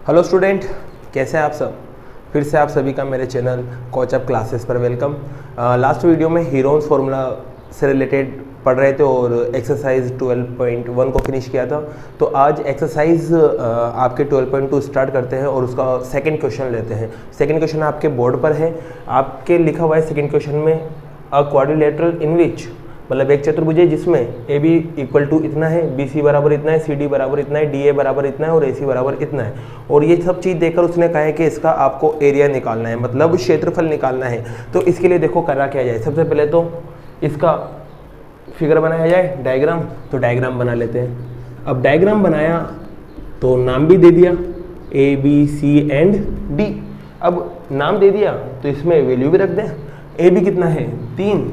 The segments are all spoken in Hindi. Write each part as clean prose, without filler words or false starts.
हेलो स्टूडेंट, कैसे हैं आप सब। फिर से आप सभी का मेरे चैनल कोच अप क्लासेस पर वेलकम। लास्ट वीडियो में हीरोन्स फार्मूला से रिलेटेड पढ़ रहे थे और एक्सरसाइज 12.1 को फिनिश किया था। तो आज एक्सरसाइज आपके 12.2 स्टार्ट करते हैं और उसका सेकंड क्वेश्चन लेते हैं। सेकंड क्वेश्चन आपके बोर्ड पर है, आपके लिखा हुआ है सेकंड क्वेश्चन में अ क्वाड्रिलेटरल इन विच, मतलब एक चतुर्भुज है जिसमें ए बी इक्वल टू इतना है, बी सी बराबर इतना है, सी डी बराबर इतना है, डी ए बराबर इतना है और ए सी बराबर इतना है। और ये सब चीज़ देखकर उसने कहा है कि इसका आपको एरिया निकालना है, मतलब क्षेत्रफल निकालना है। तो इसके लिए देखो करा क्या जाए। सबसे पहले तो इसका फिगर बनाया जाए, डायग्राम। तो डायग्राम बना लेते हैं। अब डायग्राम बनाया तो नाम भी दे दिया A B C and D. अब नाम दे दिया तो इसमें वैल्यू भी रख दें। ए बी कितना है 3,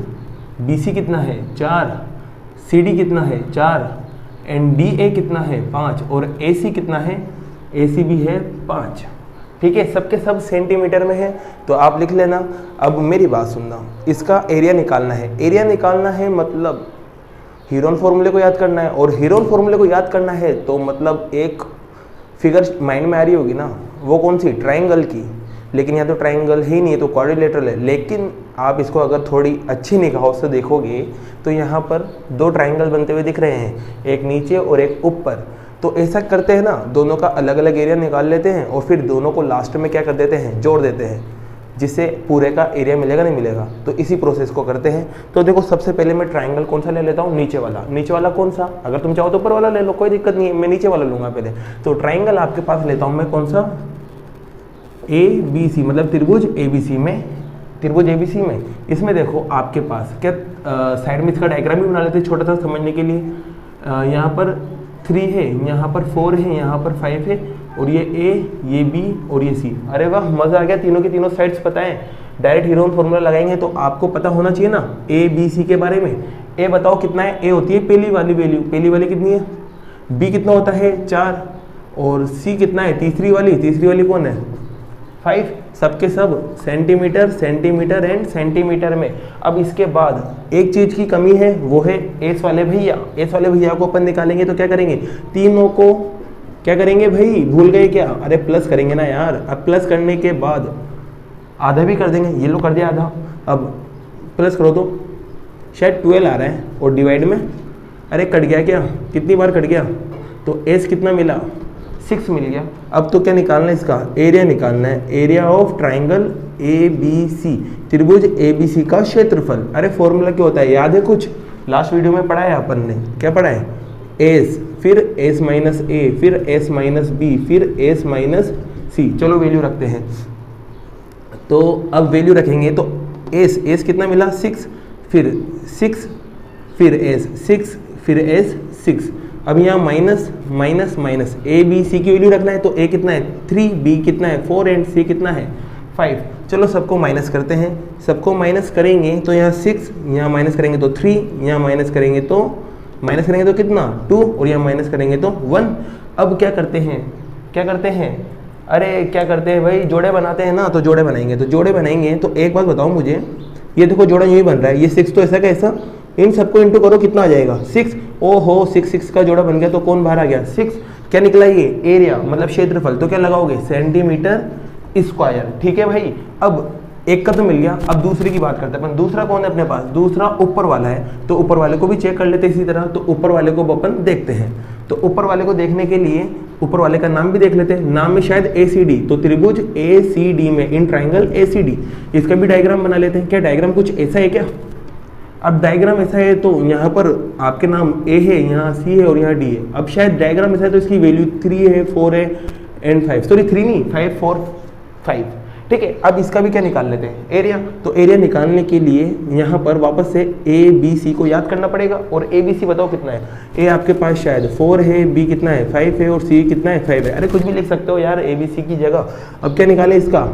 बी सी कितना है 4, सी डी कितना है 4 एंड डी ए कितना है 5 और ए सी कितना है, ए सी भी है 5। ठीक है, सबके सब सेंटीमीटर में है तो आप लिख लेना। अब मेरी बात सुनना, इसका एरिया निकालना है। एरिया निकालना है मतलब हीरोन फॉर्मूले को याद करना है, और हीरोन फॉर्मूले को याद करना है तो मतलब एक फिगर माइंड में आ रही होगी ना, वो कौन सी, ट्राइंगल की। लेकिन यहाँ तो ट्राइंगल ही नहीं है तो क्वाड्रिलेटरल है। लेकिन आप इसको अगर थोड़ी अच्छी निगाहों से देखोगे तो यहाँ पर दो ट्राइंगल बनते हुए दिख रहे हैं, एक नीचे और एक ऊपर। तो ऐसा करते हैं ना, दोनों का अलग अलग एरिया निकाल लेते हैं और फिर दोनों को लास्ट में क्या कर देते हैं, जोड़ देते हैं, जिससे पूरे का एरिया मिलेगा नहीं मिलेगा। तो इसी प्रोसेस को करते हैं। तो देखो सबसे पहले मैं ट्राइंगल कौन सा ले लेता हूँ, नीचे वाला। नीचे वाला कौन सा, अगर तुम चाहो तो ऊपर वाला ले लो, कोई दिक्कत नहीं है, मैं नीचे वाला लूँगा पहले। तो ट्राइंगल आपके पास लेता हूँ मैं कौन सा, ए बी सी, मतलब त्रिभुज ए बी सी में। त्रिभुज ए बी सी में इसमें देखो आपके पास क्या साइड में इसका डायग्राम भी बना लेते हैं छोटा सा समझने के लिए। यहाँ पर 3 है, यहाँ पर 4 है, यहाँ पर 5 है और ये ए, ये बी और ये सी। अरे वाह, मज़ा आ गया। तीनों की तीनों साइड्स पता है। डायरेक्ट हीरोन फॉर्मूला लगाएंगे तो आपको पता होना चाहिए ना ए बी सी के बारे में। ए बताओ कितना है, ए होती है पहली वाली वैल्यू, पहली वाली कितनी है, बी कितना होता है 4 और सी कितना है तीसरी वाली कौन है 5। सबके सब सेंटीमीटर सेंटीमीटर एंड सेंटीमीटर में। अब इसके बाद एक चीज़ की कमी है, वो है एस वाले भैया। एस वाले भैया को अपन निकालेंगे तो क्या करेंगे, तीनों को क्या करेंगे भाई, भूल गए क्या, अरे प्लस करेंगे ना यार। अब प्लस करने के बाद आधा भी कर देंगे, ये लो कर दिया आधा। अब प्लस करो तो शायद 12 आ रहा है और डिवाइड में, अरे कट गया क्या, कितनी बार कट गया, तो एस कितना मिला 6 मिल गया। अब तो क्या निकालना है, इसका एरिया निकालना है। Area of triangle A B C, त्रिभुज ए बी सी का क्षेत्रफल। अरे फॉर्मूला क्या होता है, याद है कुछ, लास्ट वीडियो में पढ़ा है अपन ने, क्या पढ़ा है, एस, फिर एस माइनस ए, फिर एस माइनस बी, फिर एस माइनस सी। चलो वैल्यू रखते हैं। तो अब वैल्यू रखेंगे तो एस कितना मिला 6, फिर 6, फिर एस 6, फिर एस 6। अब यहाँ minus minus minus, A B C की वैल्यू रखना है तो ए कितना है 3, बी कितना है 4 एंड सी कितना है 5। चलो सबको माइनस करते हैं। सबको माइनस करेंगे तो यहाँ 6, यहाँ माइनस करेंगे तो 3, यहाँ माइनस करेंगे तो कितना 2 और यहाँ माइनस करेंगे तो 1। अब क्या करते हैं, अरे क्या करते हैं भाई, जोड़े बनाते हैं ना। तो जोड़े बनाएंगे तो एक बात बताओ मुझे, ये देखो जोड़ा यही बन रहा है, ये 6 तो ऐसा कैसा, इन सबको इंटू करो कितना आ जाएगा 6। ओहो 6 का जोड़ा बन गया तो कौन बाहर आ गया 6। क्या निकला ये एरिया मतलब क्षेत्रफल। तो क्या लगाओगे सेंटीमीटर स्क्वायर। ठीक है भाई, अब एक का तो मिल गया। अब दूसरे की बात करते हैं अपन। दूसरा कौन है अपने पास, दूसरा ऊपर वाला है। तो ऊपर वाले को भी चेक कर लेते हैं इसी तरह। तो ऊपर वाले को अपन देखते हैं। तो ऊपर वाले को देखने के लिए ऊपर वाले का नाम भी देख लेते हैं। नाम में शायद ए सी डी, तो त्रिभुज ए सी डी में in triangle A C D, इसका भी डायग्राम बना लेते हैं। क्या डायग्राम कुछ ऐसा है क्या, अब डायग्राम ऐसा है तो यहाँ पर आपके नाम ए है, यहाँ सी है और यहाँ डी है। अब शायद डायग्राम ऐसा है तो इसकी वैल्यू 3 है, 4 है एंड 5, सॉरी 3 नहीं 5, 4, 5। ठीक है, अब इसका भी क्या निकाल लेते हैं, एरिया। तो एरिया निकालने के लिए यहाँ पर वापस से ए बी सी को याद करना पड़ेगा। और ए बी सी बताओ कितना है, ए आपके पास शायद 4 है, बी कितना है 5 है और सी कितना है 5 है। अरे कुछ भी लिख सकते हो यार ए बी सी की जगह। अब क्या निकाले इसका,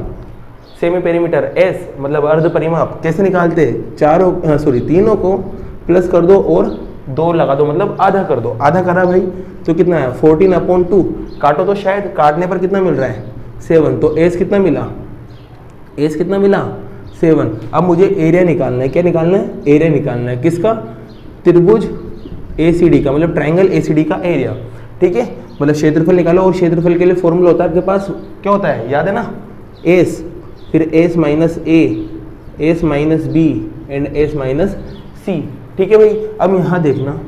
सेमी पेरीमीटर एस मतलब अर्ध परिमाप। कैसे निकालते हैं, तीनों को प्लस कर दो और 2 लगा दो, मतलब आधा कर दो। आधा करा भाई तो कितना है 14/2। काटो तो शायद काटने पर कितना मिल रहा है 7। तो एस कितना मिला 7। अब मुझे एरिया निकालना है। क्या निकालना है, एरिया निकालना है किसका, त्रिभुज ए सी डी का, मतलब ट्राइंगल ए सी डी का एरिया। ठीक है, मतलब क्षेत्रफल निकालो, और क्षेत्रफल के लिए फॉर्मूला होता है आपके पास, क्या होता है याद है ना, एस, फिर S minus A, S minus B and S minus C. ठीक है भाई, अब यहाँ देखना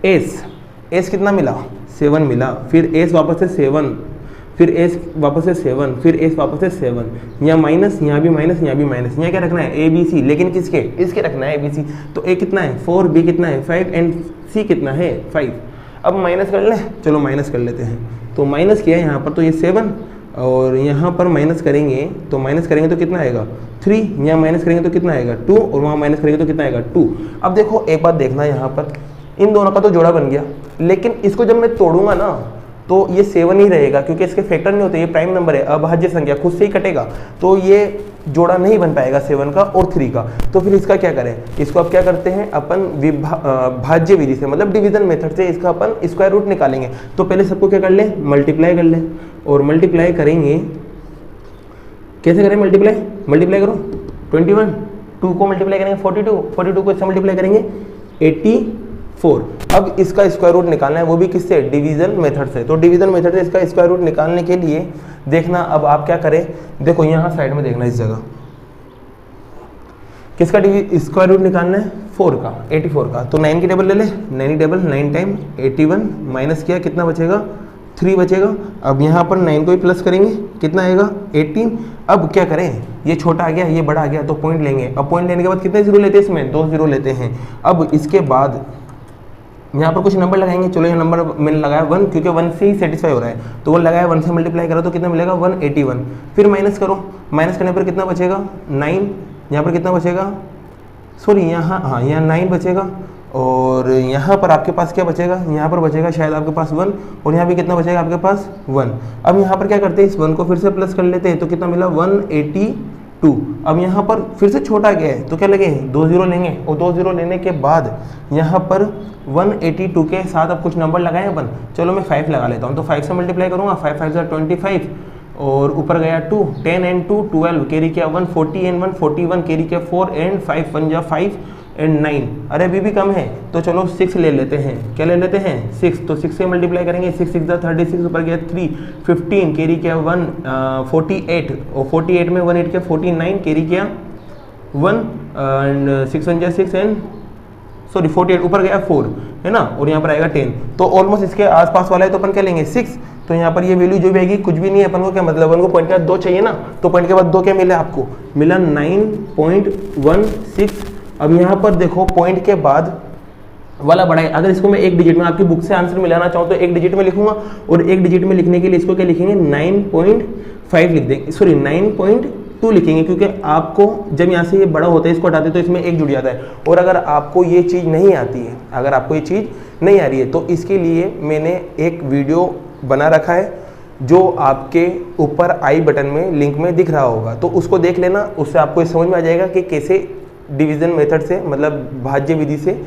एस कितना मिला, 7 मिला, फिर एस वापस से 7, फिर एस वापस से 7, फिर एस वापस से 7, यहाँ माइनस, यहाँ भी माइनस, यहाँ भी माइनस, यहाँ क्या रखना है ए बी सी, लेकिन किसके, इसके रखना है ए बी सी। तो ए कितना है 4, बी कितना है 5 एंड सी कितना है 5। अब माइनस कर लें, चलो माइनस कर लेते हैं। तो माइनस किया यहाँ पर, तो ये 7 और यहाँ पर माइनस करेंगे, तो माइनस करेंगे तो कितना आएगा 3, यहाँ माइनस करेंगे तो कितना आएगा 2, और वहाँ माइनस करेंगे तो कितना आएगा 2। अब देखो एक बात देखना, यहाँ पर इन दोनों का तो जोड़ा बन गया, लेकिन इसको जब मैं तोड़ूंगा ना तो ये 7 ही रहेगा, क्योंकि इसके फैक्टर नहीं होते, ये प्राइम नंबर है, अभाज्य संख्या खुद से ही कटेगा, तो ये जोड़ा नहीं बन पाएगा 7 का और 3 का। तो फिर इसका क्या करें, इसको अब क्या करते हैं अपन भाज्य विधि से, मतलब डिवीजन मेथड से इसका अपन स्क्वायर रूट निकालेंगे। तो पहले सबको क्या कर ले, मल्टीप्लाई कर ले, और मल्टीप्लाई करेंगे, कैसे करें मल्टीप्लाई करो 21, 2 को मल्टीप्लाई करेंगे 42 को इससे मल्टीप्लाई करेंगे 84। अब इसका स्क्वायर रूट निकालना है, वो भी किससे, डिवीजन मेथड से। तो डिवीजन मेथड से इसका स्क्वायर रूट निकालने के लिए देखना, अब आप क्या करें, देखो यहाँ साइड में देखना, इस जगह किसका स्क्वायर रूट निकालना है, 4 का, 84 का। तो 9 की टेबल ले ले, 9 टेबल 9 टाइम 81 माइनस किया, कितना बचेगा 3 बचेगा। अब यहाँ पर 9 को ही प्लस करेंगे, कितना आएगा 18। अब क्या करें, ये छोटा आ गया ये बड़ा आ गया, तो पॉइंट लेंगे। अब पॉइंट लेने के बाद कितने जीरो लेते हैं, इसमें 2 जीरो लेते हैं। अब इसके बाद यहाँ पर कुछ नंबर लगाएंगे, चलो ये नंबर मैंने लगाया 1, क्योंकि 1 से ही सेटिस्फाई हो रहा है, तो वो लगाया 1 से मल्टीप्लाई करा तो कितना मिलेगा 181। फिर माइनस करो, माइनस करने पर कितना बचेगा 9, यहाँ पर कितना बचेगा, सॉरी यहाँ, हाँ यहाँ 9 बचेगा, और यहाँ पर आपके पास क्या बचेगा, यहाँ पर बचेगा शायद आपके पास 1, और यहाँ भी कितना बचेगा आपके पास 1। अब यहाँ पर क्या करते हैं, इस 1 को फिर से प्लस कर लेते हैं, तो कितना मिला 182। अब यहाँ पर फिर से छोटा गया है, तो क्या लगे 2 जीरो लेंगे, और 2 जीरो लेने के बाद यहाँ पर 182 के साथ अब कुछ नंबर लगाए अपन, चलो मैं 5 लगा लेता हूँ। तो 5 से मल्टीप्लाई करूँगा, 5 5 25, और ऊपर गया 2, 10 एंड 2 12, कैरी किया 1, 40 एंड 1 41, कैरी किया 4 एंड 5 1 जा 5 एंड 9। अरे अभी भी कम है, तो चलो 6 ले लेते हैं, क्या ले लेते हैं 6। तो 6 से मल्टीप्लाई करेंगे, 6 6 जा 36, ऊपर गया 3 15, कैरी किया 1 48, और 48 में 1 8 किया 49, कैरी किया 1 एंड 6 1 जा 6 एंड सॉरी 48, ऊपर गया 4 है ना, और यहाँ पर आएगा 10। तो ऑलमोस्ट इसके आसपास वाला है, तो अपन क्या लेंगे 6। तो यहाँ पर ये वैल्यू जो भी आएगी कुछ भी नहीं है, अपन को क्या मतलब, अपन को पॉइंट के बाद 2 चाहिए ना, तो पॉइंट के बाद 2 क्या मिला आपको, मिला 9.16। अब यहाँ पर देखो पॉइंट के बाद वाला बड़ा है, अगर इसको मैं एक डिजिट में आपकी बुक से आंसर मिलाना चाहूँ तो एक डिजिट में लिखूंगा, और एक डिजिट में लिखने के लिए इसको क्या लिखेंगे 9.5 लिख देंगे, सॉरी 9.2 लिखेंगे, क्योंकि आपको जब यहाँ से ये बड़ा होता है इसको हटाते तो इसमें एक जुड़ जाता है। और अगर आपको ये चीज़ नहीं आती है, अगर आपको ये चीज़ नहीं आ रही है, तो इसके लिए मैंने एक वीडियो बना रखा है जो आपके ऊपर आई बटन में लिंक में दिख रहा होगा, तो उसको देख लेना, उससे आपको ये समझ में आ जाएगा कि कैसे डिवीजन मेथड से, मतलब भाज्य विधि से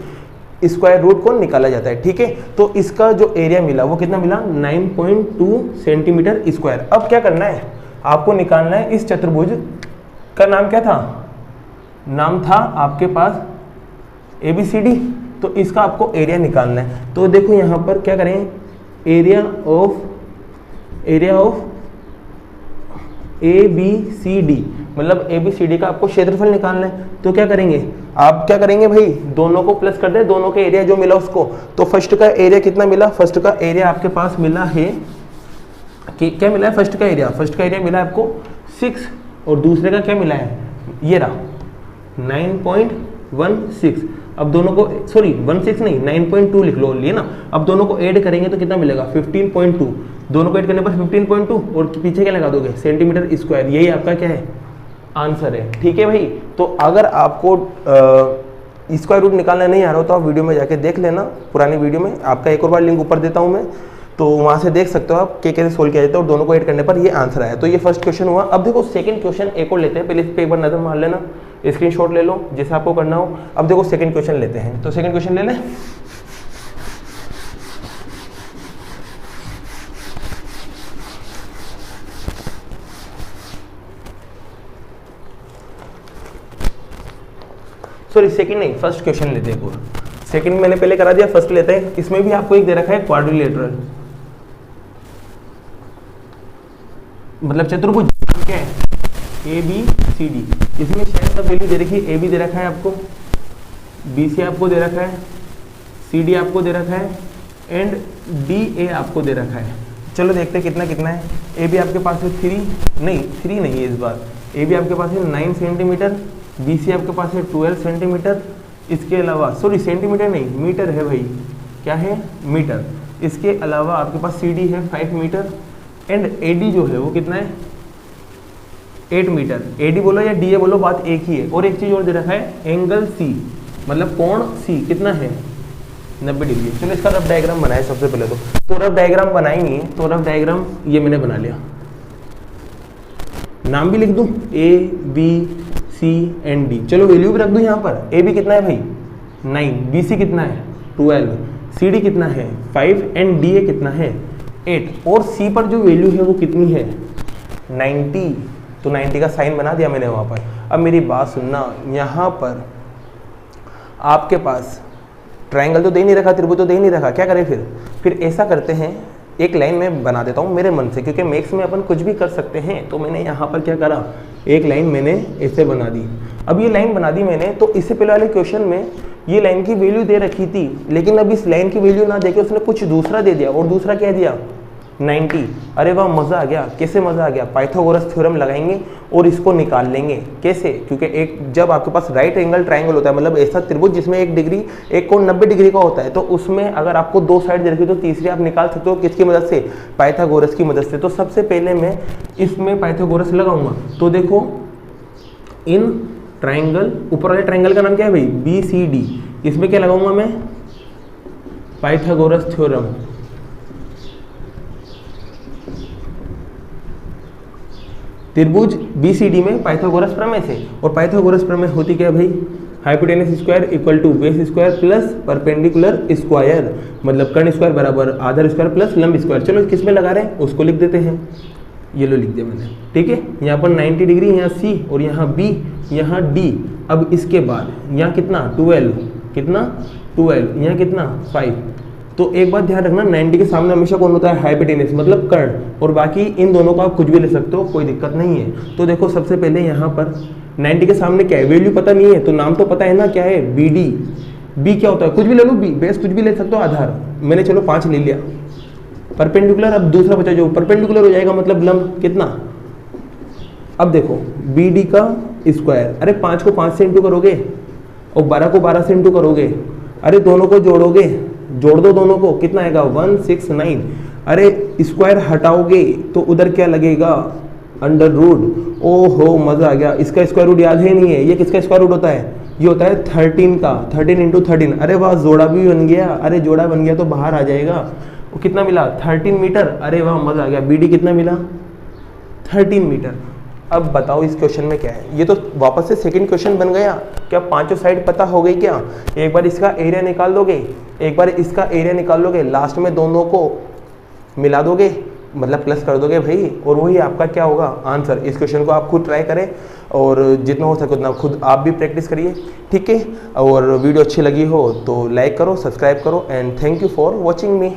स्क्वायर रूट को निकाला जाता है। ठीक है, तो इसका जो एरिया मिला वो कितना मिला 9.2 सेंटीमीटर स्क्वायर। अब क्या करना है, आपको निकालना है इस चतुर्भुज का नाम क्या था, नाम था आपके पास ABCD। तो इसका आपको एरिया निकालना है। तो देखो यहाँ पर क्या करें, एरिया ऑफ ABCD, मतलब ABCD का आपको क्षेत्रफल निकालना है। तो क्या करेंगे, आप क्या करेंगे भाई, दोनों को प्लस कर दे, दोनों के एरिया जो मिला उसको। तो फर्स्ट का एरिया कितना मिला, फर्स्ट का एरिया आपके पास मिला है कि क्या मिला है, फर्स्ट का एरिया मिला है आपको 6, और दूसरे का क्या मिला है, ये रहा 9.16। अब दोनों को, सॉरी 16 नहीं 9.2 लिख लो, लिए ना। अब दोनों को ऐड करेंगे तो कितना मिलेगा 15.2, दोनों को ऐड करने पर 15.2, और पीछे क्या लगा दोगे सेंटीमीटर स्क्वायर। यही आपका क्या है, आंसर है। ठीक है भाई, तो अगर आपको स्क्वायर रूट निकालना नहीं आ रहा हो तो आप वीडियो में जाके देख लेना, पुरानी वीडियो में आपका एक और बार लिंक ऊपर देता हूँ मैं, तो वहाँ से देख सकते हो आप कि कैसे सोल्व किया जाता है, और दोनों को ऐड करने पर ये आंसर आया। तो ये फर्स्ट क्वेश्चन हुआ। अब देखो सेकंड क्वेश्चन एक और लेते हैं, पहले इस पर एक बार नजर मार लेना, स्क्रीनशॉट ले लो जैसे आपको करना हो। अब देखो सेकंड क्वेश्चन लेते हैं, तो सेकंड क्वेश्चन ले लें। सॉरी सेकंड नहीं, फर्स्ट क्वेश्चन लेते हैं पूरा। सेकंड मैंने पहले करा दिया, फर्स्ट लेते हैं। इसमें भी आपको एक दे रखा है क्वाड्रिलेटरल, मतलब चतुर्भुज क्या है, ए बी सी डी। इसमें शायद सब वैल्यू दे रखी है, ए बी दे रखा है आपको, बी सी आपको दे रखा है, सी डी आपको दे रखा है एंड डी ए आपको दे रखा है। चलो देखते हैं कितना कितना है। ए बी आपके पास है 3 नहीं है इस बार। ए बी आपके पास है 9 सेंटीमीटर, बी सी आपके पास है 12 सेंटीमीटर। इसके अलावा सॉरी सेंटीमीटर नहीं, मीटर है भाई, क्या है, मीटर। इसके अलावा आपके पास सी डी है 5 मीटर एंड ए डी जो है वो कितना है, 8 मीटर। ए डी बोलो या डी ए बोलो, बात एक ही है। और एक चीज़ और दे रखा है, एंगल सी, मतलब कोण सी कितना है, 90 डिग्री। चलो इसका रफ डायग्राम बनाए सबसे पहले। तो रफ डायग्राम बनाएंगे, तो रफ डायग्राम ये मैंने बना लिया। नाम भी लिख दूं, A B C and D. चलो वैल्यू भी रख दूं यहाँ पर। ए बी कितना है भाई 9, बी सी कितना है 12, सी डी कितना है 5 एंड डी ए कितना है 8। और सी पर जो वैल्यू है वो कितनी है 90, तो 90 का साइन बना दिया मैंने वहाँ पर। अब मेरी बात सुनना, यहाँ पर आपके पास ट्रायंगल तो दे नहीं रखा, त्रिभुज तो दे नहीं रखा, क्या करें फिर ऐसा करते हैं, एक लाइन में बना देता हूँ मेरे मन से, क्योंकि मैथ्स में अपन कुछ भी कर सकते हैं। तो मैंने यहाँ पर क्या करा, एक लाइन मैंने ऐसे बना दी। अब ये लाइन बना दी मैंने, तो इससे पहले वाले क्वेश्चन में ये लाइन की वैल्यू दे रखी थी, लेकिन अब इस लाइन की वैल्यू ना देके उसने कुछ दूसरा दे दिया। और दूसरा क्या दिया 90। अरे वाह मज़ा आ गया। कैसे मज़ा आ गया, पाइथागोरस थ्योरम लगाएंगे और इसको निकाल लेंगे। कैसे, क्योंकि एक जब आपके पास राइट एंगल ट्रायंगल होता है, मतलब ऐसा त्रिभुज जिसमें एक कोण 90 डिग्री का होता है, तो उसमें अगर आपको 2 साइड दे रखी तो तीसरी आप निकाल सकते हो किसकी मदद से, पाइथागोरस की मदद से। तो सबसे पहले मैं इसमें पाइथागोरस लगाऊंगा। तो देखो इन ट्रायंगल, ऊपर वाले ट्रायंगल का नाम क्या है भाई बी सी डी, इसमें क्या लगाऊंगा मैं, पाइथागोरस थ्योरम। त्रिभुज बीसीडी में पाइथागोरस प्रमेय से। और पाइथागोरस प्रमेय होती क्या है भाई, hypotenuse square equal to base square plus perpendicular square, मतलब कर्ण स्क्वायर बराबर आधार स्क्वायर प्लस लंब स्क्वायर। चलो किस में लगा रहे हैं उसको लिख देते हैं, ये लो लिख दिया मैंने, ठीक है। यहाँ पर 90 डिग्री, यहाँ सी और यहाँ बी, यहाँ डी। अब इसके बाद यहाँ कितना 12, कितना 12, यहाँ कितना 5। तो एक बात ध्यान रखना, 90 के सामने हमेशा कौन होता है, हाइपोटेनस मतलब कर्ण, और बाकी इन दोनों को आप कुछ भी ले सकते हो, कोई दिक्कत नहीं है। तो देखो सबसे पहले यहाँ पर 90 के सामने क्या है, वैल्यू पता नहीं है तो नाम तो पता है ना, क्या है बी डी। बी क्या होता है, कुछ भी ले लो, बी बेस कुछ भी ले सकते हो, आधार मैंने चलो 5 ले लिया। परपेंडिकुलर, अब दूसरा बचा जो परपेंडिकुलर हो जाएगा, मतलब लंब कितना। अब देखो बी डी का स्क्वायर, अरे 5 को 5 से इंटू करोगे और 12 को 12 से इंटू करोगे, अरे दोनों को जोड़ोगे, जोड़ दो दोनों को, कितना आएगा 169। अरे स्क्वायर हटाओगे तो उधर क्या लगेगा, अंडर रूट। ओहो मजा आ गया, इसका स्क्वायर रूट याद है नहीं है, ये किसका स्क्वायर रूट होता है, ये होता है 13 का, 13 इंटू 13। अरे वाह जोड़ा भी बन गया, अरे जोड़ा बन गया तो बाहर आ जाएगा। वो कितना मिला 13 मीटर। अरे वाह मजा आ गया, बी डी कितना मिला 13 मीटर। अब बताओ इस क्वेश्चन में क्या है, ये तो वापस से सेकंड क्वेश्चन बन गया। क्या पांचों साइड पता हो गई क्या, एक बार इसका एरिया निकाल दोगे, एक बार इसका एरिया निकाल लोगे, लास्ट में दोनों को मिला दोगे, मतलब प्लस कर दोगे भाई, और वही आपका क्या होगा आंसर। इस क्वेश्चन को आप खुद ट्राई करें और जितना हो सके उतना खुद आप भी प्रैक्टिस करिए, ठीक है। और वीडियो अच्छी लगी हो तो लाइक करो, सब्सक्राइब करो and thank you for watching me.